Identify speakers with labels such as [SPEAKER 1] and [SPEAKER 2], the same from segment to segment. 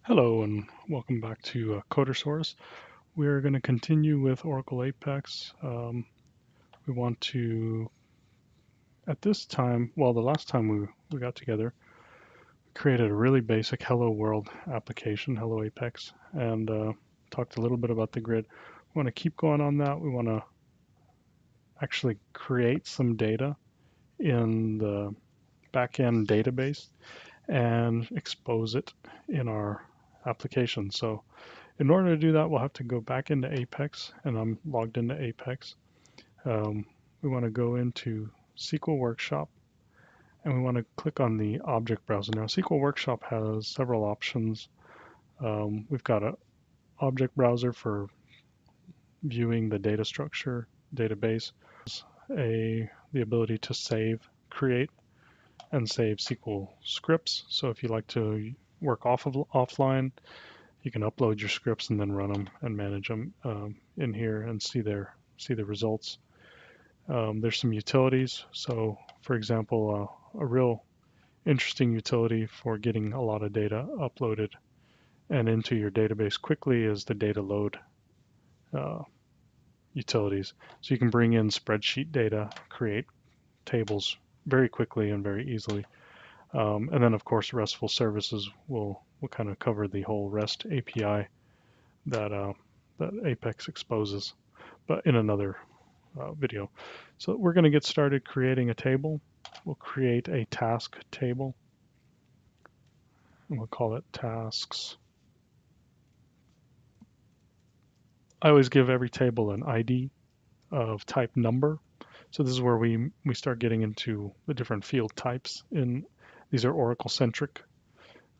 [SPEAKER 1] Hello and welcome back to CoderSource. We're going to continue with Oracle Apex. We want to, at this time, well, the last time we got together, we created a really basic Hello World application, Hello Apex, and talked a little bit about the grid. We want to keep going on that. We want to actually create some data in the backend database and expose it in our application. So in order to do that, we'll have to go back into Apex, and I'm logged into Apex. We want to go into SQL Workshop, and we want to click on the object browser. Now, SQL Workshop has several options. We've got an object browser for viewing the data structure, database, the ability to create, and save SQL scripts. So if you like to work offline, you can upload your scripts and then run them and manage them in here and see the results. There's some utilities. So, for example, a real interesting utility for getting a lot of data uploaded and into your database quickly is the data load uh, utilities. So you can bring in spreadsheet data, create tables very quickly and very easily. And then, of course, RESTful services will kind of cover the whole REST API that Apex exposes, but in another video. So we're going to get started creating a table. We'll create a task table, and we'll call it tasks. I always give every table an ID of type number. So this is where we start getting into the different field types. These are Oracle centric.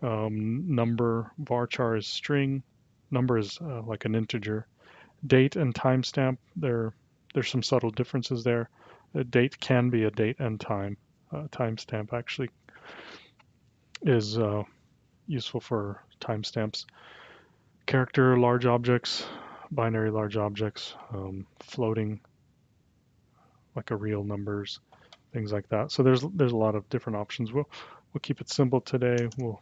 [SPEAKER 1] Number, varchar is string. Number is like an integer. Date and timestamp, there's some subtle differences there. A date can be a date and time. Timestamp actually is useful for timestamps. Character large objects, binary large objects, floating like a real numbers, things like that. So there's a lot of different options. We'll keep it simple today. We'll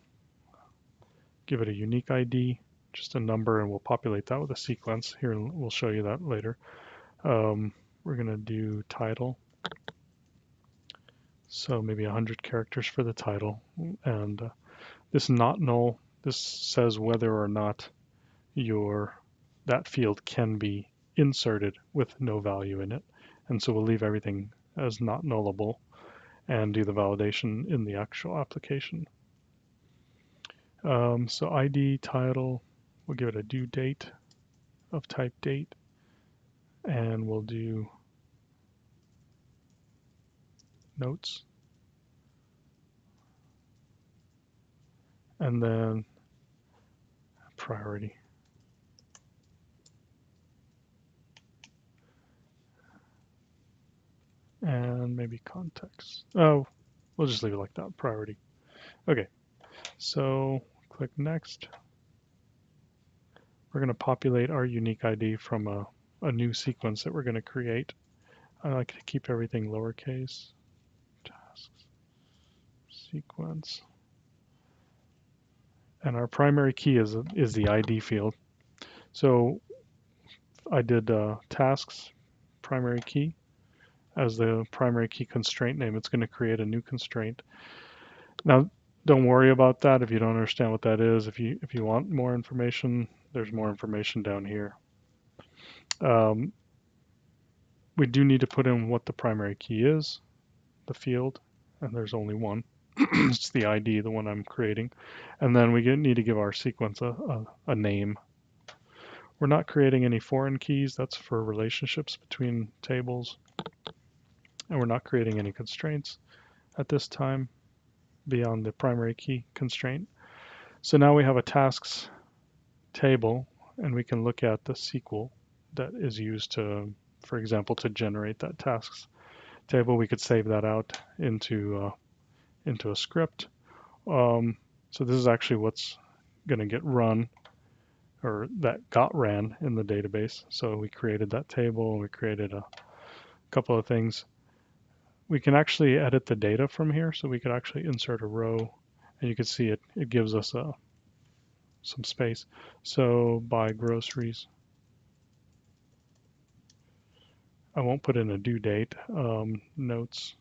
[SPEAKER 1] give it a unique ID, just a number, and we'll populate that with a sequence. Here, we'll show you that later. We're going to do title. So maybe 100 characters for the title. And this not null, this says whether or not that field can be inserted with no value in it. And so we'll leave everything as not nullable and do the validation in the actual application. So ID, title, we'll give it a due date of type date, and we'll do notes, and then priority. And maybe context. Oh, we'll just leave it like that, priority. Okay, so click next. We're going to populate our unique ID from a new sequence that we're going to create. I like to keep everything lowercase. Tasks, sequence. And our primary key is the ID field. So I did tasks primary key as the primary key constraint name. It's going to create a new constraint. Now, don't worry about that if you don't understand what that is. If you want more information, there's more information down here. We do need to put in what the primary key is, the field, and there's only one. It's the ID, the one I'm creating. And then we need to give our sequence a name. We're not creating any foreign keys. That's for relationships between tables. And we're not creating any constraints at this time beyond the primary key constraint. So now we have a tasks table, and we can look at the SQL that is used to, for example, to generate that tasks table. We could save that out into a script. So this is actually what's going to get run, or that got ran in the database. So we created that table, and we created a couple of things. We can actually edit the data from here, so we could actually insert a row, and you can see it gives us some space. So buy groceries. I won't put in a due date. Notes.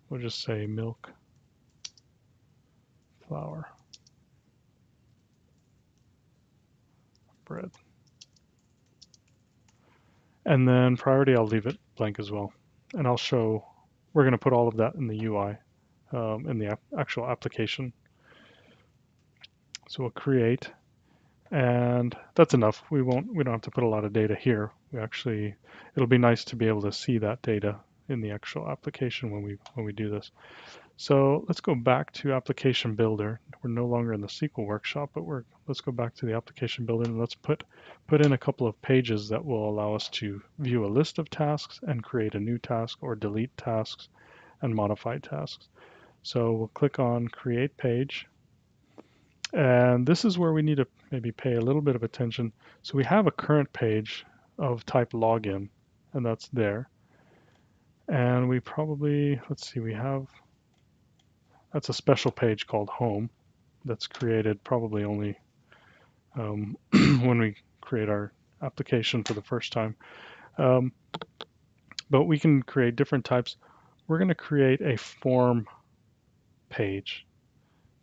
[SPEAKER 1] We'll just say milk, flour, bread. And then priority, I'll leave it blank as well. And I'll show, we're going to put all of that in the UI, in the actual application. So we'll create, and that's enough. We don't have to put a lot of data here. It'll be nice to be able to see that data in the actual application when we do this. So let's go back to Application Builder. We're no longer in the SQL workshop, but let's go back to the Application Builder and let's put in a couple of pages that will allow us to view a list of tasks and create a new task, or delete tasks and modify tasks. So we'll click on Create Page. And this is where we need to maybe pay a little bit of attention. So we have a current page of type login, and that's there. And we probably, let's see, that's a special page called Home that's created probably only when we create our application for the first time. But we can create different types. We're going to create a form page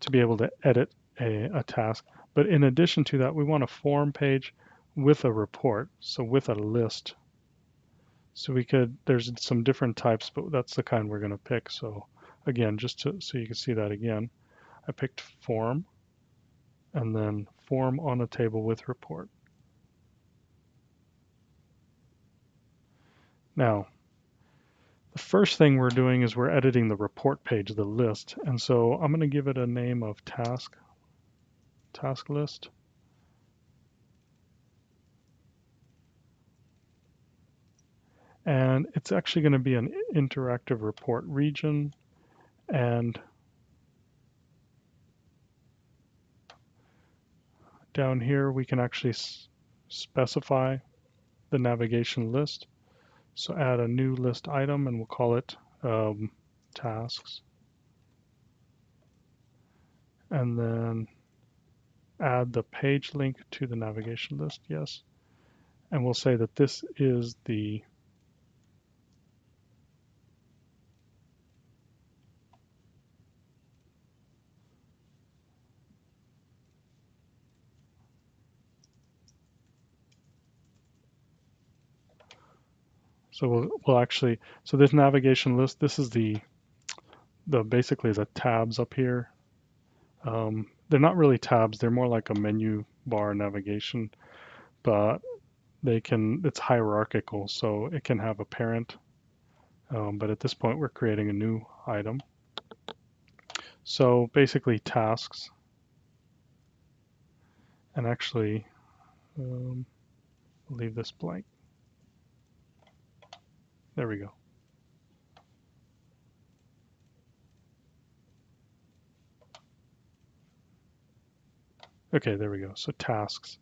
[SPEAKER 1] to be able to edit a task. But in addition to that, we want a form page with a report, so with a list. So there's some different types, but that's the kind we're going to pick. So again, so you can see that again, I picked form, and then form on a table with report. Now, the first thing we're doing is we're editing the report page, the list. And so I'm going to give it a name of task list. And it's actually going to be an interactive report region. And down here, we can actually specify the navigation list. So add a new list item, and we'll call it tasks. And then add the page link to the navigation list, yes. And we'll say that this is the So we'll actually, so this navigation list, this is the basically the tabs up here. They're not really tabs, they're more like a menu bar navigation, but it's hierarchical, so it can have a parent. But at this point, we're creating a new item. So basically tasks, and actually, leave this blank. There we go. Okay, there we go. So tasks.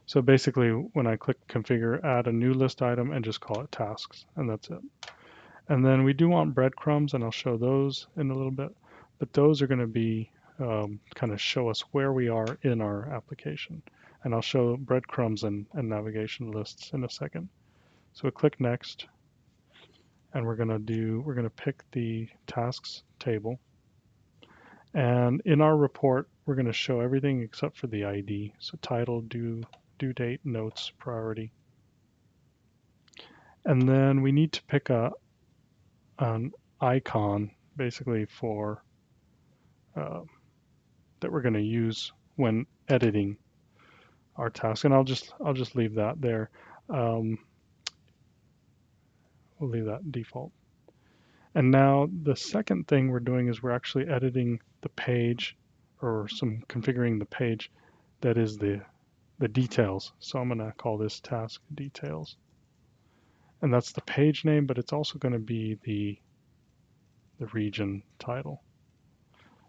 [SPEAKER 1] So basically, when I click configure, add a new list item and just call it tasks, and that's it. And then we do want breadcrumbs, and I'll show those in a little bit, but those are going to be kind of show us where we are in our application. And I'll show breadcrumbs and navigation lists in a second. So we click next, and we're going to pick the tasks table. And in our report, we're going to show everything except for the ID. So title, due date, notes, priority. And then we need to pick an icon basically for that we're going to use when editing our task. And I'll just leave that there. We'll leave that default. And now the second thing we're doing is we're actually editing the page, or configuring the page that is the details. So I'm going to call this task details. And that's the page name, but it's also going to be the region title.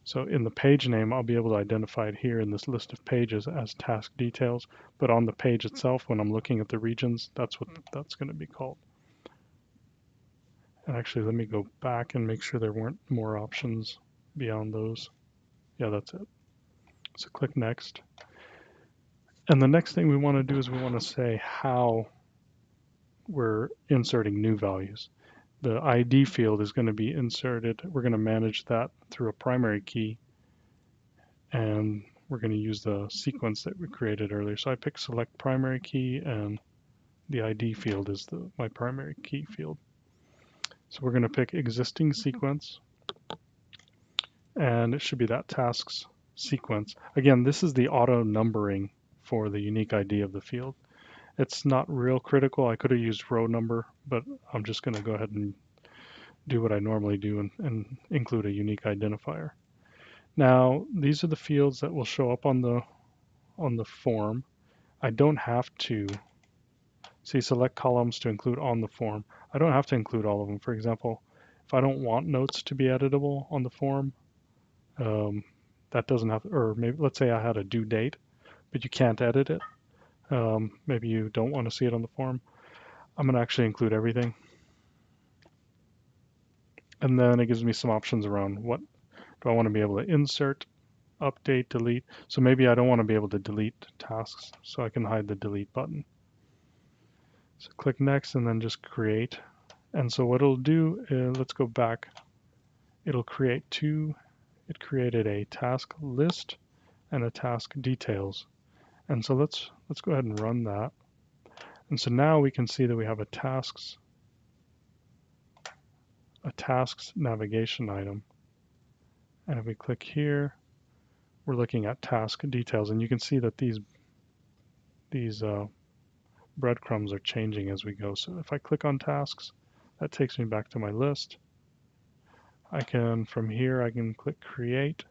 [SPEAKER 1] So in the page name, I'll be able to identify it here in this list of pages as task details, but on the page itself, when I'm looking at the regions, that's what that's going to be called. And actually, let me go back and make sure there weren't more options beyond those. Yeah, that's it. So click next. And the next thing we want to do is we want to say how we're inserting new values. The ID field is going to be inserted. We're going to manage that through a primary key, and we're going to use the sequence that we created earlier. So I pick select primary key, and the ID field is my primary key field. So we're going to pick existing sequence, and it should be that tasks sequence. Again, this is the auto numbering for the unique ID of the field. It's not real critical. I could have used row number, but I'm just going to go ahead and do what I normally do and include a unique identifier. Now, these are the fields that will show up on the form. I don't have to see select columns to include on the form. I don't have to include all of them. For example, if I don't want notes to be editable on the form, that doesn't have, or maybe let's say I had a due date, but you can't edit it. Maybe you don't want to see it on the form. I'm going to actually include everything. And then it gives me some options around what do I want to be able to insert, update, delete. So maybe I don't want to be able to delete tasks, so I can hide the delete button. So click next and then just create. And so what it'll do is, let's go back. It'll create it created a task list and a task details. And so let's go ahead and run that. And so now we can see that we have a tasks navigation item. And if we click here, we're looking at task details, and you can see that these breadcrumbs are changing as we go. So if I click on tasks, that takes me back to my list. From here, I can click create,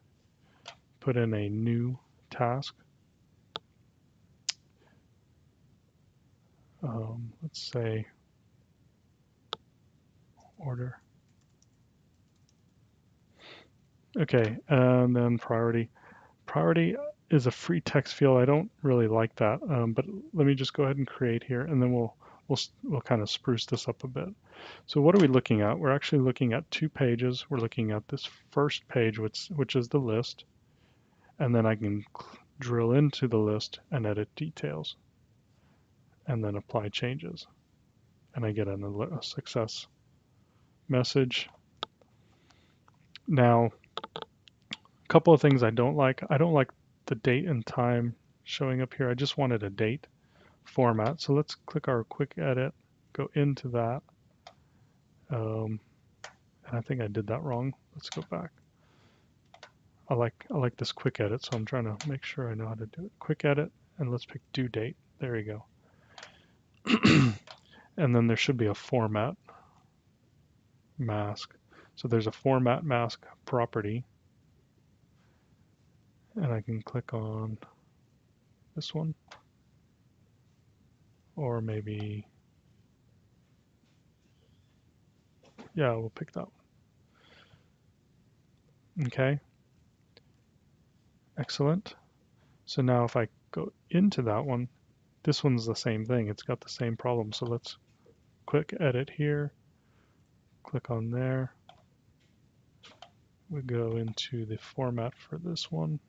[SPEAKER 1] put in a new task. Let's say order. Okay, and then priority. Priority is a free text field. I don't really like that, but let me just go ahead and create here, and then we'll kind of spruce this up a bit. So what are we looking at? We're actually looking at two pages. We're looking at this first page, which is the list, and then I can drill into the list and edit details, and then apply changes, and I get a success message. Now, a couple of things I don't like. I don't like the date and time showing up here. I just wanted a date format. So let's click our quick edit, go into that. And I think I did that wrong. Let's go back. I like this quick edit, so I'm trying to make sure I know how to do it. Quick edit, and let's pick due date. There you go. And then there should be a format mask. So there's a format mask property, and I can click on this one, or maybe, yeah, we'll pick that one. Okay, excellent. So now if I go into that one, this one's the same thing. It's got the same problem. So let's quick edit here, click on there. We go into the format for this one.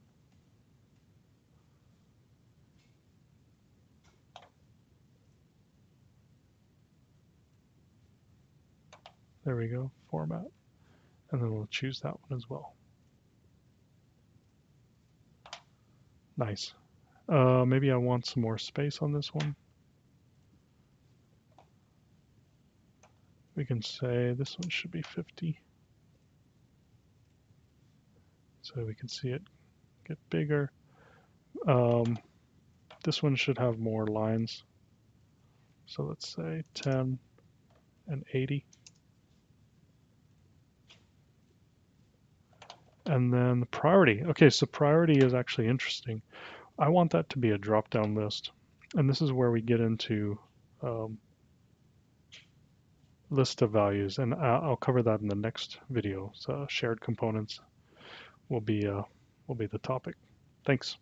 [SPEAKER 1] There we go, format. And then we'll choose that one as well. Nice. Maybe I want some more space on this one. We can say this one should be 50. So we can see it get bigger. This one should have more lines. So let's say 10 and 80. And then the priority. Okay, so priority is actually interesting. I want that to be a drop-down list. And this is where we get into list of values. And I'll cover that in the next video. So shared components will be the topic. Thanks.